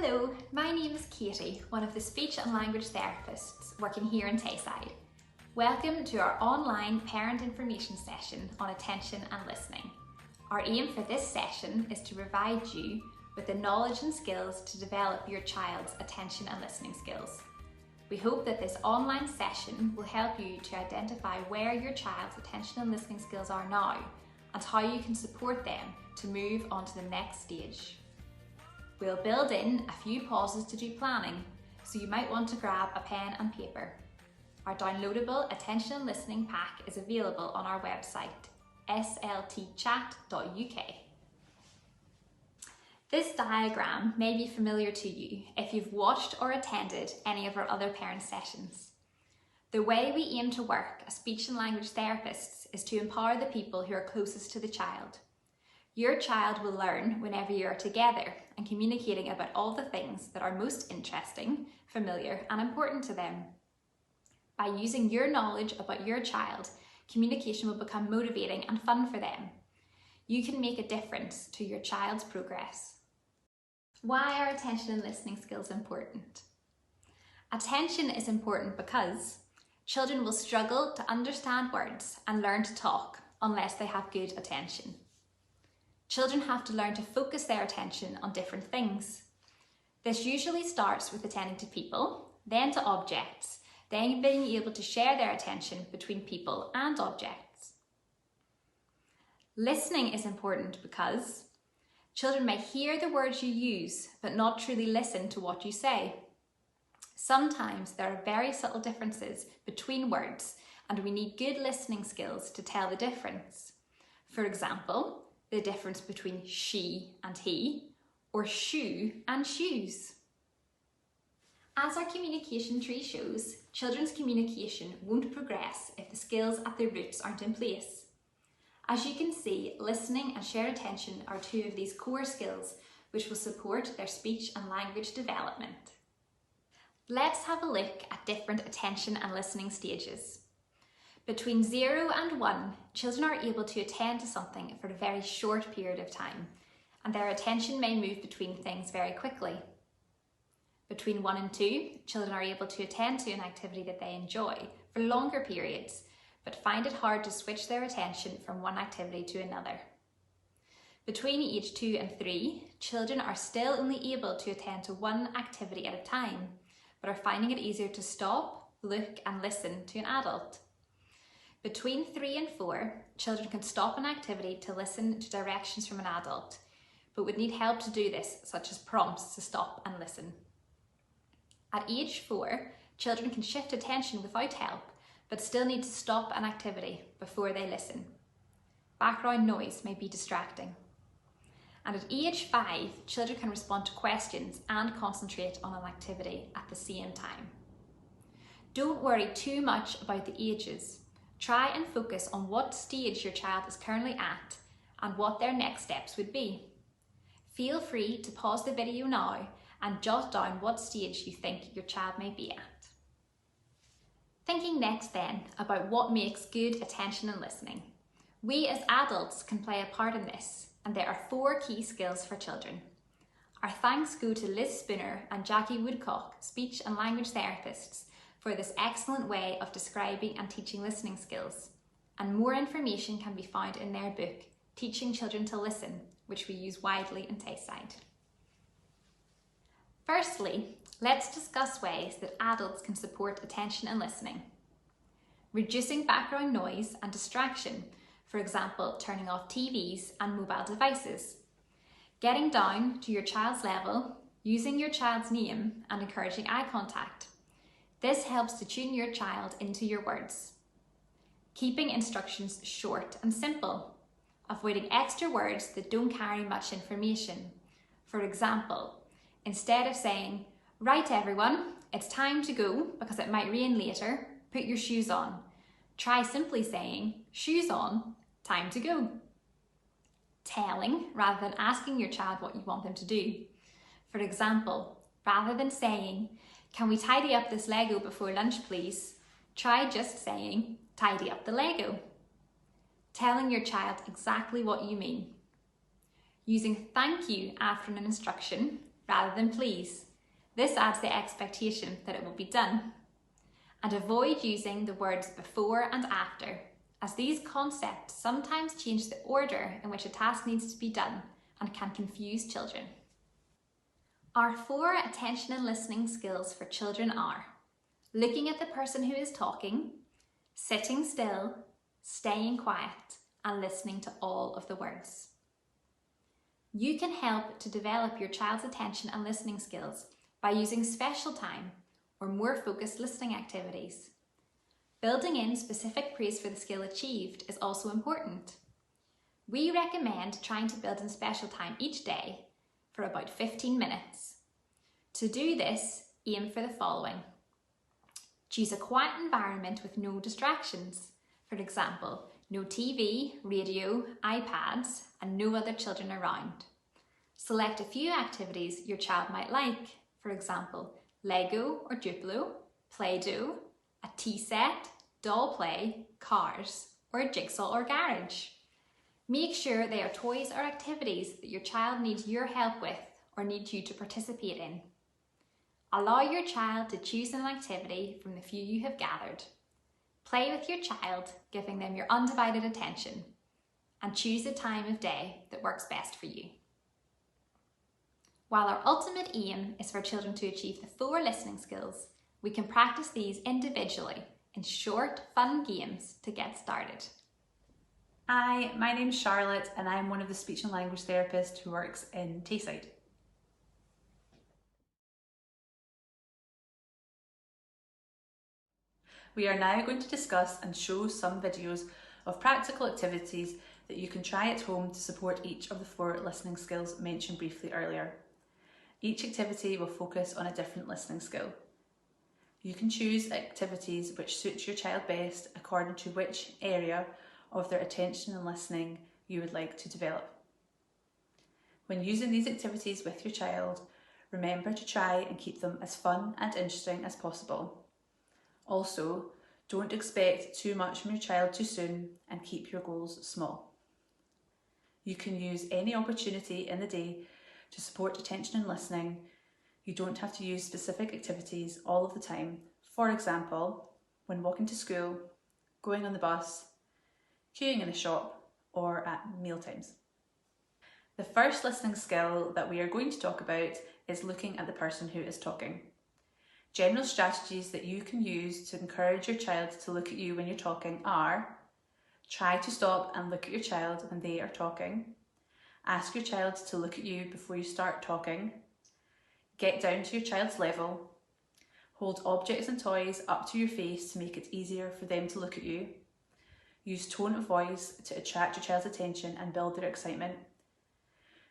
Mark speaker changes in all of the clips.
Speaker 1: Hello, my name is Katie, one of the speech and language therapists working here in Tayside. Welcome to our online parent information session on attention and listening. Our aim for this session is to provide you with the knowledge and skills to develop your child's attention and listening skills. We hope that this online session will help you to identify where your child's attention and listening skills are now and how you can support them to move on to the next stage. We'll build in a few pauses to do planning, so you might want to grab a pen and paper. Our downloadable attention and listening pack is available on our website, sltchat.uk. This diagram may be familiar to you if you've watched or attended any of our other parent sessions. The way we aim to work as speech and language therapists is to empower the people who are closest to the child. Your child will learn whenever you are together and communicating about all the things that are most interesting, familiar, and important to them. By using your knowledge about your child, communication will become motivating and fun for them. You can make a difference to your child's progress. Why are attention and listening skills important? Attention is important because children will struggle to understand words and learn to talk unless they have good attention. Children have to learn to focus their attention on different things. This usually starts with attending to people, then to objects, then being able to share their attention between people and objects. Listening is important because children may hear the words you use, but not truly listen to what you say. Sometimes there are very subtle differences between words, and we need good listening skills to tell the difference. For example, the difference between she and he, or shoe and shoes. As our communication tree shows, children's communication won't progress if the skills at their roots aren't in place. As you can see, listening and shared attention are two of these core skills which will support their speech and language development. Let's have a look at different attention and listening stages. Between 0 and 1, children are able to attend to something for a very short period of time, and their attention may move between things very quickly. Between 1 and 2, children are able to attend to an activity that they enjoy for longer periods, but find it hard to switch their attention from one activity to another. Between age 2 and 3, children are still only able to attend to one activity at a time, but are finding it easier to stop, look, and listen to an adult. Between 3 and 4, children can stop an activity to listen to directions from an adult, but would need help to do this, such as prompts to stop and listen. At age 4, children can shift attention without help, but still need to stop an activity before they listen. Background noise may be distracting. And at age 5, children can respond to questions and concentrate on an activity at the same time. Don't worry too much about the ages. Try and focus on what stage your child is currently at and what their next steps would be. Feel free to pause the video now and jot down what stage you think your child may be at. Thinking next then about what makes good attention and listening. We as adults can play a part in this, and there are 4 key skills for children. Our thanks go to Liz Spooner and Jackie Woodcock, speech and language therapists, for this excellent way of describing and teaching listening skills. And more information can be found in their book, Teaching Children to Listen, which we use widely in Tayside. Firstly, let's discuss ways that adults can support attention and listening. Reducing background noise and distraction, for example, turning off TVs and mobile devices. Getting down to your child's level, using your child's name, and encouraging eye contact. This helps to tune your child into your words. Keeping instructions short and simple. Avoiding extra words that don't carry much information. For example, instead of saying, "Right everyone, it's time to go because it might rain later, put your shoes on," try simply saying, "Shoes on, time to go." Telling rather than asking your child what you want them to do. For example, rather than saying, "Can we tidy up this Lego before lunch please?" try just saying, "Tidy up the Lego." Telling your child exactly what you mean. Using thank you after an instruction, rather than please. This adds the expectation that it will be done. And avoid using the words before and after, as these concepts sometimes change the order in which a task needs to be done and can confuse children. Our 4 attention and listening skills for children are looking at the person who is talking, sitting still, staying quiet, and listening to all of the words. You can help to develop your child's attention and listening skills by using special time or more focused listening activities. Building in specific praise for the skill achieved is also important. We recommend trying to build in special time each day for about 15 minutes. To do this, aim for the following. Choose a quiet environment with no distractions. For example, no TV, radio, iPads, and no other children around. Select a few activities your child might like. For example, Lego or Duplo, Play-Doh, a tea set, doll play, cars, or a jigsaw or garage. Make sure they are toys or activities that your child needs your help with or needs you to participate in. Allow your child to choose an activity from the few you have gathered. Play with your child, giving them your undivided attention, and choose a time of day that works best for you. While our ultimate aim is for children to achieve the 4 listening skills, we can practice these individually in short, fun games to get started.
Speaker 2: Hi, my name's Charlotte and I'm one of the speech and language therapists who works in Tayside. We are now going to discuss and show some videos of practical activities that you can try at home to support each of the 4 listening skills mentioned briefly earlier. Each activity will focus on a different listening skill. You can choose activities which suit your child best according to which area of their attention and listening you would like to develop. When using these activities with your child, remember to try and keep them as fun and interesting as possible. Also, don't expect too much from your child too soon and keep your goals small. You can use any opportunity in the day to support attention and listening. You don't have to use specific activities all of the time. For example, when walking to school, going on the bus, queuing in the shop, or at mealtimes. The first listening skill that we are going to talk about is looking at the person who is talking. General strategies that you can use to encourage your child to look at you when you're talking are: try to stop and look at your child when they are talking. Ask your child to look at you before you start talking. Get down to your child's level. Hold objects and toys up to your face to make it easier for them to look at you. Use tone of voice to attract your child's attention and build their excitement.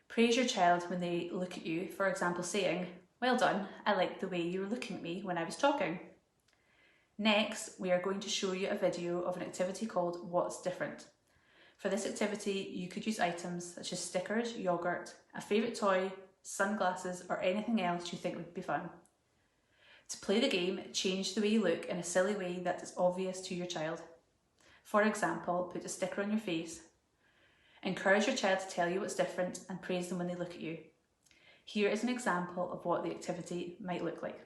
Speaker 2: Praise your child when they look at you, for example saying, "Well done, I liked the way you were looking at me when I was talking." Next, we are going to show you a video of an activity called What's Different. For this activity, you could use items such as stickers, yogurt, a favourite toy, sunglasses, or anything else you think would be fun. To play the game, change the way you look in a silly way that is obvious to your child. For example, put a sticker on your face. Encourage your child to tell you what's different and praise them when they look at you. Here is an example of what the activity might look like.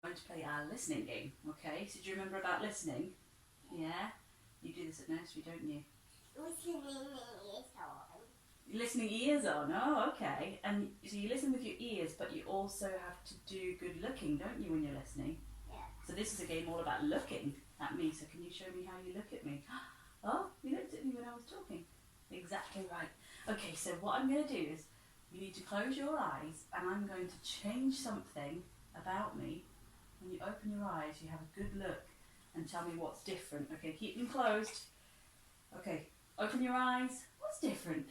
Speaker 3: We're going to play our listening game, okay? So do you remember about listening? Yeah? You do this at nursery, don't you? Listening ears on, oh okay. And so you listen with your ears, but you also have to do good looking, don't you, when you're listening?
Speaker 4: Yeah.
Speaker 3: So this is a game all about looking at me, so can you show me how you look at me? Oh, you looked at me when I was talking. Exactly right. Okay, so what I'm going to do is, you need to close your eyes, and I'm going to change something about me. When you open your eyes, you have a good look, and tell me what's different. Okay, keep them closed. Okay, open your eyes. What's different?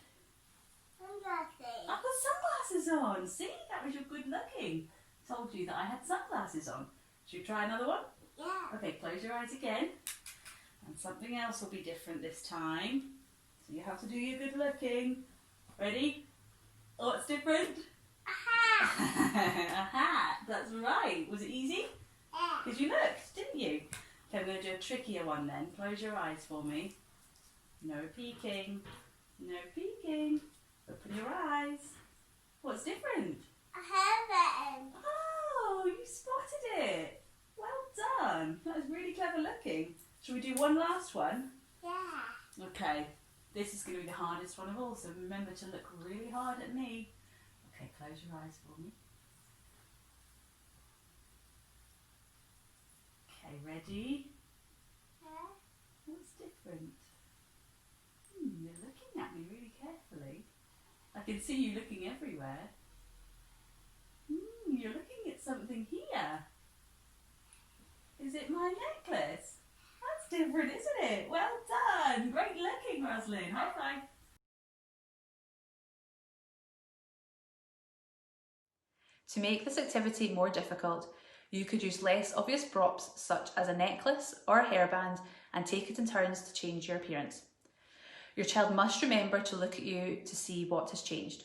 Speaker 4: Sunglasses.
Speaker 3: I've got sunglasses on. See, that was your good looking. Told you that I had sunglasses on. Should we try another one?
Speaker 4: Yeah.
Speaker 3: Okay, close your eyes again. And something else will be different this time. So you have to do your good looking. Ready? What's different?
Speaker 4: Aha.
Speaker 3: A hat. That's right. Was it easy?
Speaker 4: Yeah.
Speaker 3: Because you looked, didn't you? Okay, I'm going to do a trickier one then. Close your eyes for me. No peeking. No peeking. Open your eyes. What's different?
Speaker 4: I have it.
Speaker 3: Oh, you spotted it. Well done. That was really clever looking. Shall we do one last one?
Speaker 4: Yeah.
Speaker 3: Okay. This is going to be the hardest one of all, so remember to look really hard at me. Okay, close your eyes for me. Okay, ready?
Speaker 4: Yeah.
Speaker 3: What's different? You're looking at me really carefully. I can see you looking everywhere. You're looking at something here. Is it my necklace? That's different, isn't it? Well done. Great looking, Roslyn. High five.
Speaker 2: To make this activity more difficult, you could use less obvious props such as a necklace or a hairband and take it in turns to change your appearance. Your child must remember to look at you to see what has changed.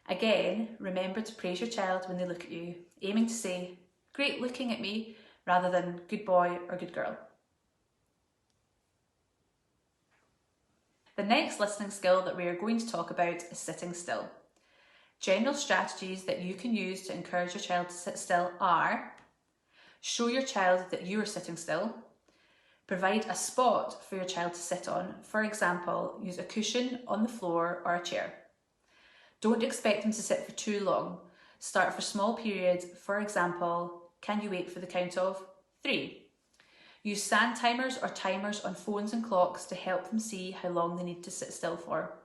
Speaker 2: Again, remember to praise your child when they look at you, aiming to say, "Great looking at me," rather than "good boy" or "good girl." The next listening skill that we are going to talk about is sitting still. General strategies that you can use to encourage your child to sit still are: show your child that you are sitting still, provide a spot for your child to sit on, for example, use a cushion on the floor or a chair. Don't expect them to sit for too long. Start for small periods, for example, can you wait for the count of 3? Use stand timers or timers on phones and clocks to help them see how long they need to sit still for.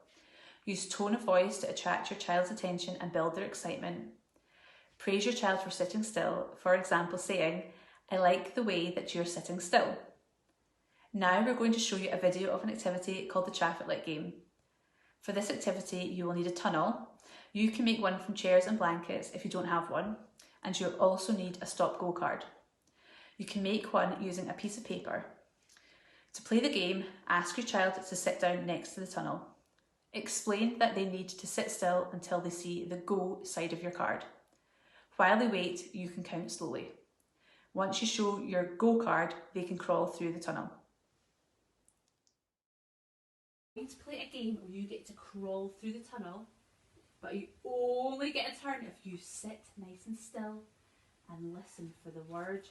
Speaker 2: Use tone of voice to attract your child's attention and build their excitement. Praise your child for sitting still, for example saying, "I like the way that you're sitting still." Now we're going to show you a video of an activity called the traffic light game. For this activity you will need a tunnel. You can make one from chairs and blankets if you don't have one, and you'll also need a stop-go card. You can make one using a piece of paper. To play the game, ask your child to sit down next to the tunnel. Explain that they need to sit still until they see the go side of your card. While they wait, you can count slowly. Once you show your go card, they can crawl through the tunnel.
Speaker 3: We're going to play a game where you get to crawl through the tunnel, but you only get a turn if you sit nice and still and listen for the word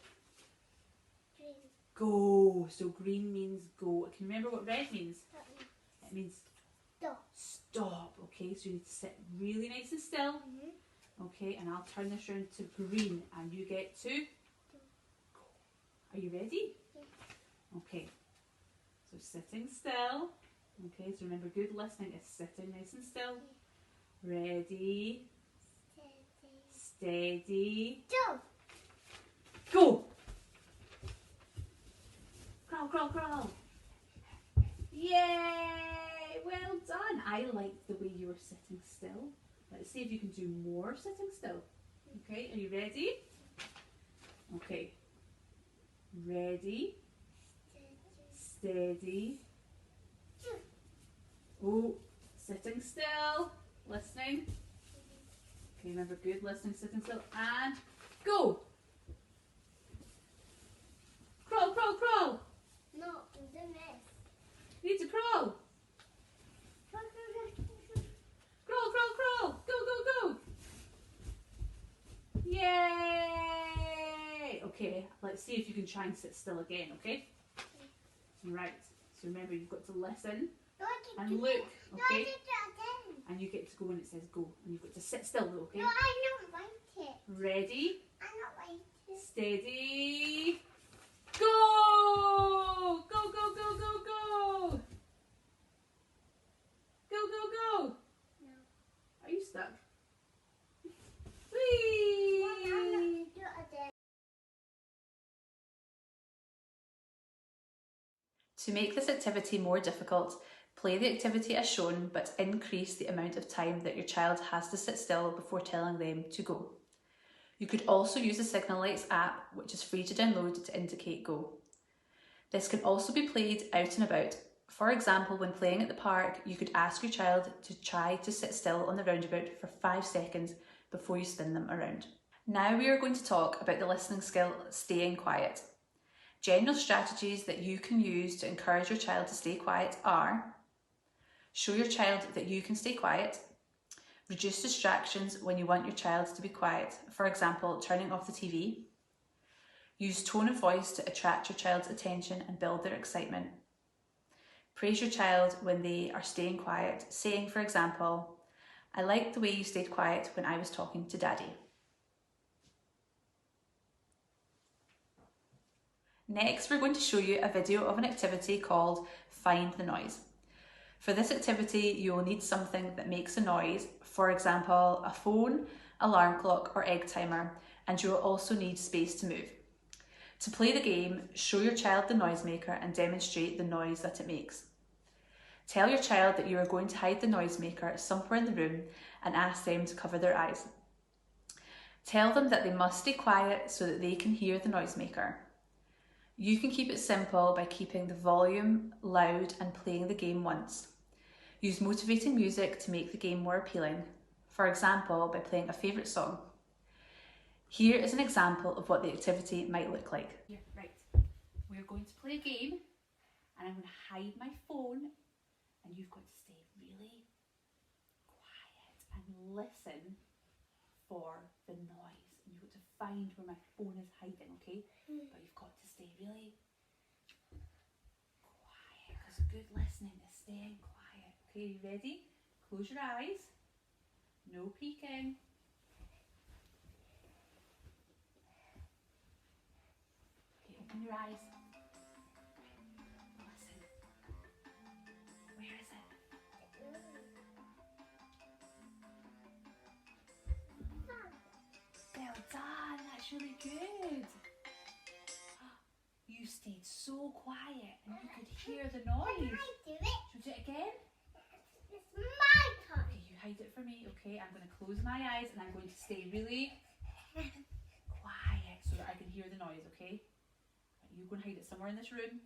Speaker 4: Green.
Speaker 3: go. So green means go. Can you remember what red means? It means
Speaker 4: Stop.
Speaker 3: stop. Okay, so you need to sit really nice and still. Okay, and I'll turn this round to green and you get to go. Are you ready? Okay, so sitting still. Okay, so remember good listening is sitting nice and still. Ready, steady,
Speaker 4: Jump.
Speaker 3: go! Crawl, crawl, crawl. Yay! Well done. I like the way you were sitting still. Let's see if you can do more sitting still. Okay, are you ready? Okay. Ready, steady. Oh, sitting still. Listening. Okay, remember good listening, sitting still, and go! Crawl, crawl, crawl.
Speaker 4: No, do this.
Speaker 3: You need to crawl. Crawl, crawl, crawl. Go, go, go. Yay! Okay, let's see if you can try and sit still again, okay? Right, so remember you've got to listen
Speaker 4: No, I can
Speaker 3: and
Speaker 4: do
Speaker 3: look,
Speaker 4: it. No, I
Speaker 3: okay?
Speaker 4: did that again.
Speaker 3: And you get to go when it says go, and you've got to sit still though, okay?
Speaker 4: No, I don't like it.
Speaker 3: Ready,
Speaker 4: I don't like it.
Speaker 3: steady, go! Go, go, go, go, go! Go, go, go!
Speaker 4: No.
Speaker 3: Are you stuck?
Speaker 4: Mom,
Speaker 3: Whee!
Speaker 4: I'm not going to do it again.
Speaker 2: To make this activity more difficult, play the activity as shown but increase the amount of time that your child has to sit still before telling them to go. You could also use the Signal Lights app, which is free to download to indicate go. This can also be played out and about. For example, when playing at the park, you could ask your child to try to sit still on the roundabout for 5 seconds before you spin them around. Now we are going to talk about the listening skill, staying quiet. General strategies that you can use to encourage your child to stay quiet are: show your child that you can stay quiet, Reduce distractions when you want your child to be quiet, for example, turning off the TV. Use tone of voice to attract your child's attention and build their excitement. Praise your child when they are staying quiet, saying, for example, "I liked the way you stayed quiet when I was talking to Daddy." Next, we're going to show you a video of an activity called Find the Noise. For this activity, you will need something that makes a noise, for example, a phone, alarm clock, or egg timer, and you will also need space to move. To play the game, show your child the noisemaker and demonstrate the noise that it makes. Tell your child that you are going to hide the noisemaker somewhere in the room and ask them to cover their eyes. Tell them that they must stay quiet so that they can hear the noisemaker. You can keep it simple by keeping the volume loud and playing the game once. Use motivating music to make the game more appealing, for example, by playing a favourite song. Here is an example of what the activity might look like.
Speaker 3: Yeah, right. We're going to play a game and I'm going to hide my phone and you've got to stay really quiet and listen for the noise. And you've got to find where my phone is hiding, okay? But you've got to stay really quiet because good listening is staying quiet. Okay, you ready? Close your eyes. No peeking. Okay, open your eyes. Listen. Where is it? Well done, that's really good. You stayed so quiet and you could hear the noise.
Speaker 4: Can I do it?
Speaker 3: Should we do it again?
Speaker 4: It's my turn.
Speaker 3: Okay, you hide it for me, okay? I'm going to close my eyes and I'm going to stay really quiet so that I can hear the noise, okay? Right, you go and hide it somewhere in this room.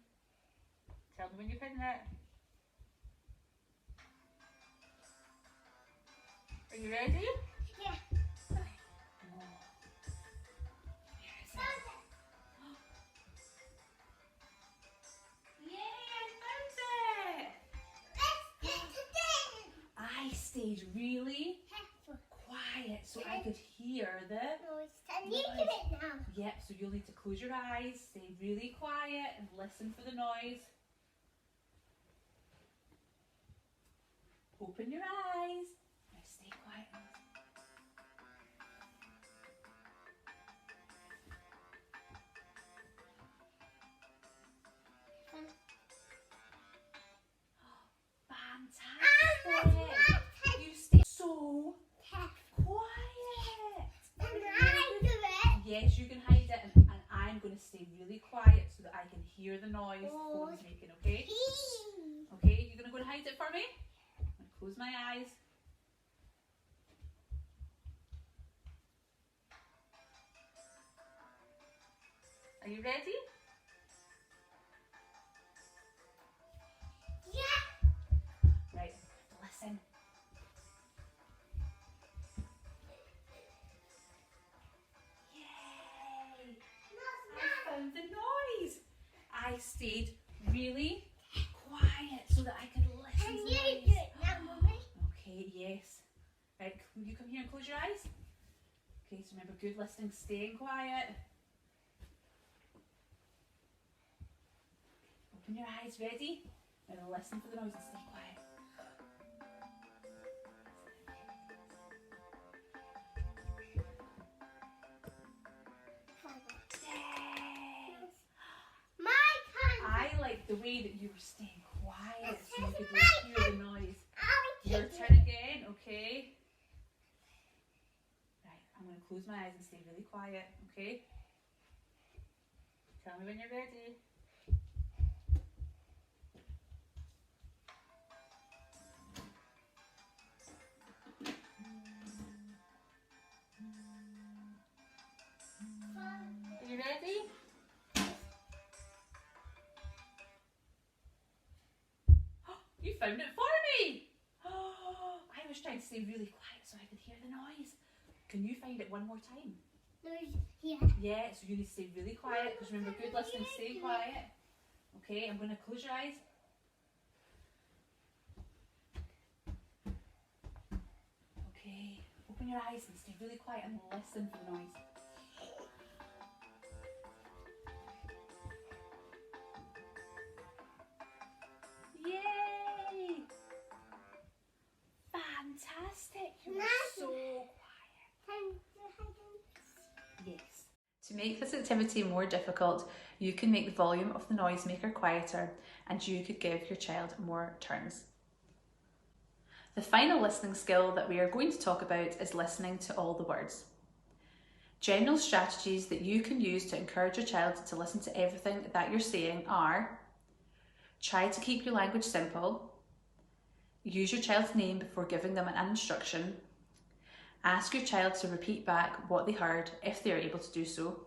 Speaker 3: Tell me when you're hiding it. Are you ready?
Speaker 4: Yeah.
Speaker 3: Oh. Where is it? Yay, I found it!
Speaker 4: Let's get to this.
Speaker 3: I stayed really quiet so I could hear the...
Speaker 4: Can you do it now?
Speaker 3: Yep, so you'll need to close your eyes, stay really quiet and listen for the noise. Open your eyes. Now stay quiet. Fantastic! You stay so quiet.
Speaker 4: Can I do it?
Speaker 3: Yes, you can hide it, and I'm going to stay really quiet so that I can hear the noise the phone is making, okay? Okay, you're going to go and hide it for me? I'm going to close my eyes. Are you ready?
Speaker 4: Yeah.
Speaker 3: Right, listen. Yay! I found the noise. I stayed really quiet so that I could listen
Speaker 4: Can
Speaker 3: to
Speaker 4: you
Speaker 3: the
Speaker 4: do
Speaker 3: noise.
Speaker 4: it now, Mummy?
Speaker 3: Okay, yes. Right, you come here and close your eyes. Okay, so remember, good listening, staying quiet. Open your eyes, ready? Now listen for the noise and stay quiet. Yes!
Speaker 4: My turn.
Speaker 3: I like the way that you were staying quiet so you could
Speaker 4: My
Speaker 3: hear the noise.
Speaker 4: I'll
Speaker 3: Your
Speaker 4: take
Speaker 3: turn
Speaker 4: it.
Speaker 3: again, okay? Right, I'm going to close my eyes and stay really quiet, okay? Tell me when you're ready. Are you ready? You found it for me! I was trying to stay really quiet so I could hear the noise. Can you find it one more time?
Speaker 4: There's here.
Speaker 3: Yeah, so you need to stay really quiet because remember, good listening, stay quiet. Okay, I'm going to close your eyes. Okay. open your eyes and stay really quiet and listen for the noise. Yay! Fantastic! You are so quiet. Yes.
Speaker 2: To make this activity more difficult, you can make the volume of the noisemaker quieter and you could give your child more turns. The final listening skill that we are going to talk about is listening to all the words. General strategies that you can use to encourage your child to listen to everything that you're saying are: try to keep your language simple, use your child's name before giving them an instruction, ask your child to repeat back what they heard if they are able to do so,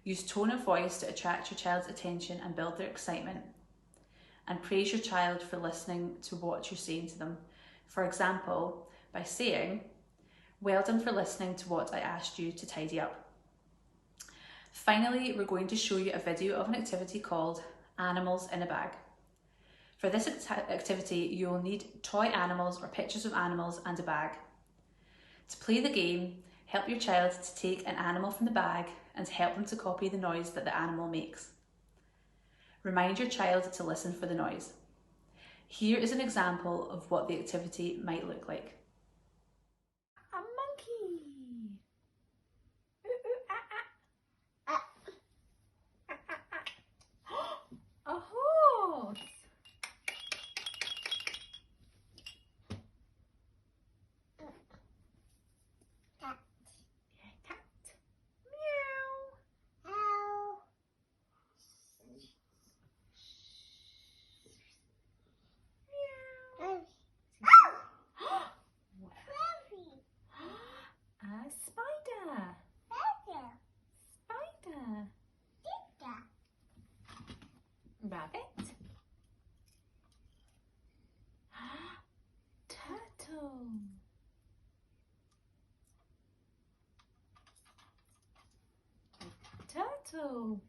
Speaker 2: use tone of voice to attract your child's attention and build their excitement, and praise your child for listening to what you're saying to them. For example, by saying, "Well done for listening to what I asked you to tidy up." Finally, we're going to show you a video of an activity called Animals in a Bag. For this activity, you will need toy animals or pictures of animals and a bag. To play the game, help your child to take an animal from the bag and help them to copy the noise that the animal makes. Remind your child to listen for the noise. Here is an example of what the activity might look like.
Speaker 3: A monkey. A horse.
Speaker 4: Cat.
Speaker 3: Cat. Meow.
Speaker 4: Ow.
Speaker 3: A spider. Spider. Rabbit. Turtle. Turtle.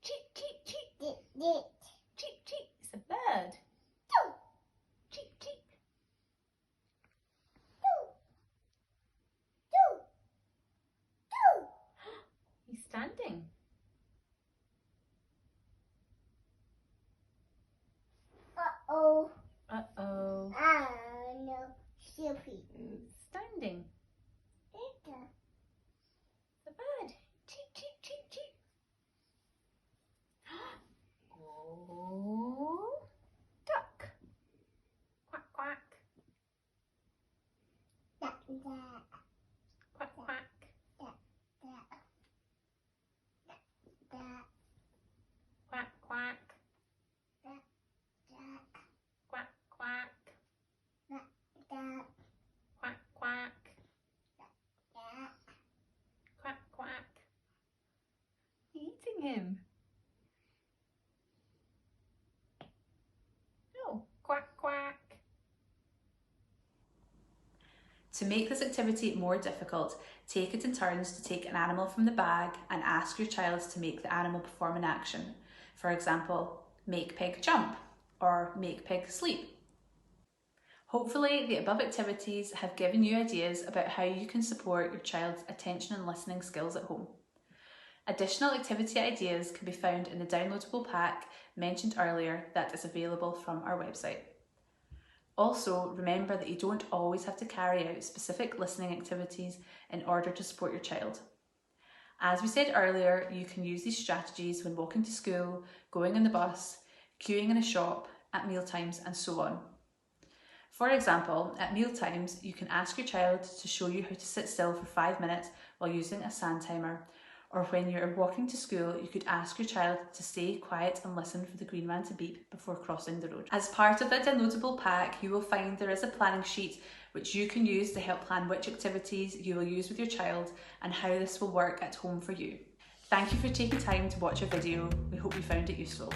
Speaker 3: Cheep, cheep, cheep. Cheep, cheep. It's a bird. Cheep, cheep. He's standing.
Speaker 4: Uh-oh.
Speaker 3: Uh-oh.
Speaker 4: No. Sophie.
Speaker 3: Standing. The bird. Cheep, cheep, cheep, cheep. Oh. Duck. Quack, quack. Quack, quack. Quack, quack. Quack, quack. Quack, quack. Quack, quack. Eating him. Oh, quack, quack.
Speaker 2: To make this activity more difficult, take it in turns to take an animal from the bag and ask your child to make the animal perform an action. For example, make pig jump or make pig sleep. Hopefully, the above activities have given you ideas about how you can support your child's attention and listening skills at home. Additional activity ideas can be found in the downloadable pack mentioned earlier that is available from our website. Also, remember that you don't always have to carry out specific listening activities in order to support your child. As we said earlier, you can use these strategies when walking to school, going on the bus, queuing in a shop, at mealtimes, and so on. For example, at mealtimes, you can ask your child to show you how to sit still for 5 minutes while using a sand timer. Or when you're walking to school, you could ask your child to stay quiet and listen for the green man to beep before crossing the road. As part of the downloadable pack, you will find there is a planning sheet which you can use to help plan which activities you will use with your child and how this will work at home for you. Thank you for taking time to watch our video. We hope you found it useful.